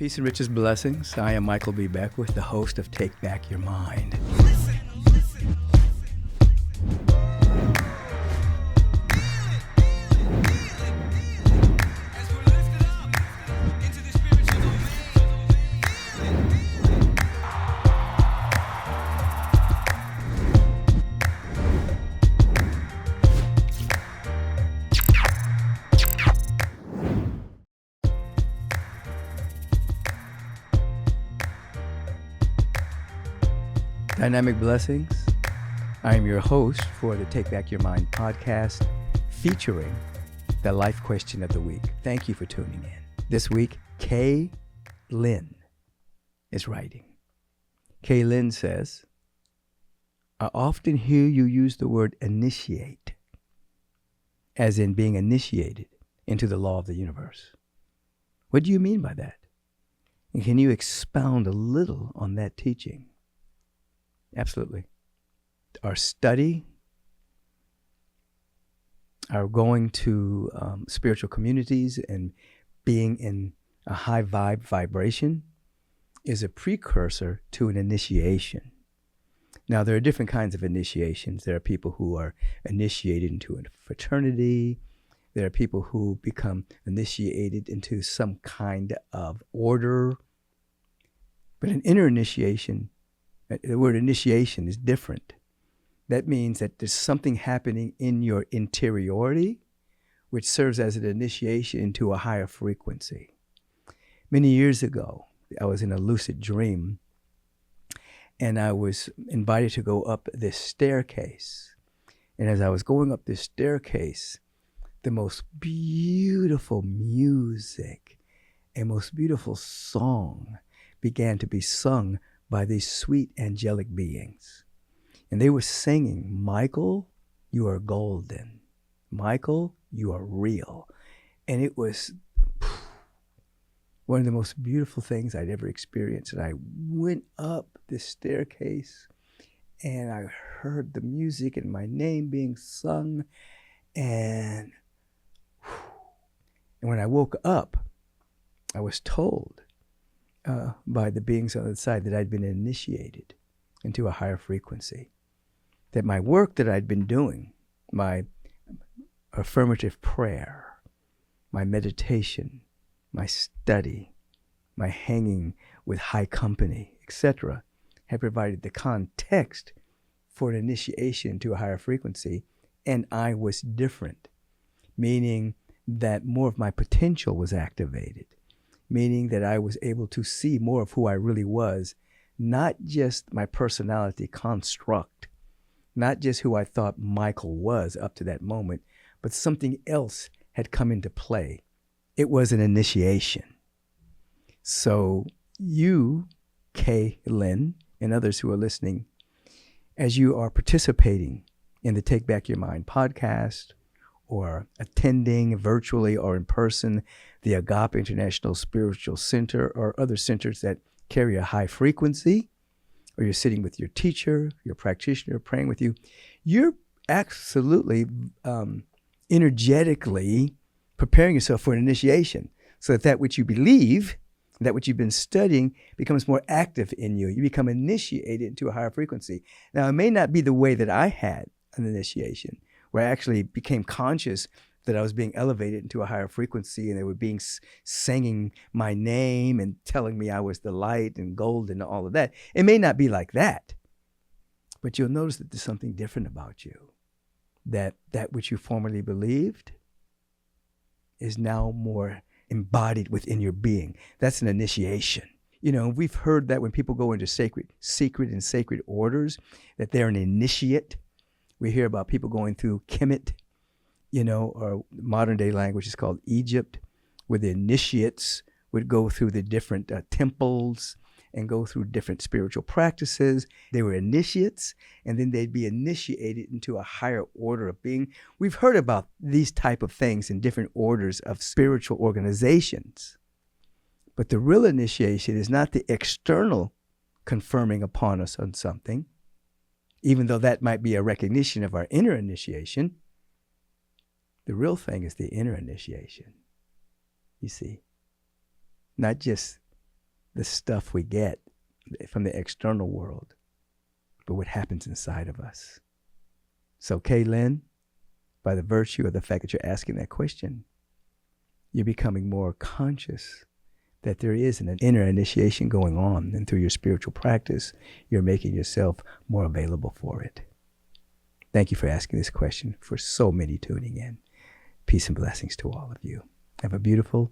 Peace and riches blessings. I am Michael B. Beckwith, the host of Take Back Your Mind. Dynamic blessings. I am your host for the Take Back Your Mind podcast featuring the life question of the week. Thank you for tuning in. This week, Lynn is writing. Lynn says, I often hear you use the word initiate, as in being initiated into the law of the universe. What do you mean by that? And can you expound a little on that teaching? Absolutely. Our study, our going to spiritual communities and being in a high vibration is a precursor to an initiation. Now, there are different kinds of initiations. There are people who are initiated into a fraternity. There are people who become initiated into some kind of order. But an inner initiation, the word initiation is different. That means that there's something happening in your interiority which serves as an initiation into a higher frequency. Many years ago, I was in a lucid dream and I was invited to go up this staircase. And as I was going up this staircase, the most beautiful music and most beautiful song began to be sung by these sweet angelic beings. And they were singing, Michael, you are golden. Michael, you are real. And it was one of the most beautiful things I'd ever experienced. And I went up this staircase and I heard the music and my name being sung. And when I woke up, I was told by the beings on the side that I'd been initiated into a higher frequency. That my work that I'd been doing, my affirmative prayer, my meditation, my study, my hanging with high company, etc., had provided the context for an initiation into a higher frequency, and I was different, meaning that more of my potential was activated. Meaning that I was able to see more of who I really was, not just my personality construct, not just who I thought Michael was up to that moment, but something else had come into play. It was an initiation. So you, Lynn, and others who are listening, as you are participating in the Take Back Your Mind podcast, or attending virtually or in person the Agape International Spiritual Center or other centers that carry a high frequency, or you're sitting with your teacher, your practitioner praying with you, you're absolutely energetically preparing yourself for an initiation so that which you believe, that which you've been studying becomes more active in you. You become initiated into a higher frequency. Now, it may not be the way that I had an initiation, where I actually became conscious that I was being elevated into a higher frequency and they were singing my name and telling me I was the light and gold and all of that. It may not be like that, but you'll notice that there's something different about you. That which you formerly believed is now more embodied within your being. That's an initiation. You know, we've heard that when people go into secret and sacred orders, that they're an initiate. We hear about people going through Kemet, or modern day language is called Egypt, where the initiates would go through the different temples and go through different spiritual practices. They were initiates, and then they'd be initiated into a higher order of being. We've heard about these type of things in different orders of spiritual organizations. But the real initiation is not the external confirming upon us on something, even though that might be a recognition of our inner initiation. The real thing is the inner initiation. You see, not just the stuff we get from the external world, but what happens inside of us. So, Lynn, by the virtue of the fact that you're asking that question, you're becoming more conscious that there is an inner initiation going on, and through your spiritual practice, you're making yourself more available for it. Thank you for asking this question, for so many tuning in. Peace and blessings to all of you. Have a beautiful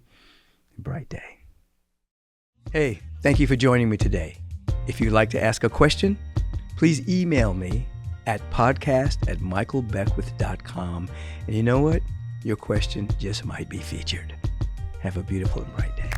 and bright day. Hey, thank you for joining me today. If you'd like to ask a question, please email me at podcast@michaelbeckwith.com. And you know what? Your question just might be featured. Have a beautiful and bright day.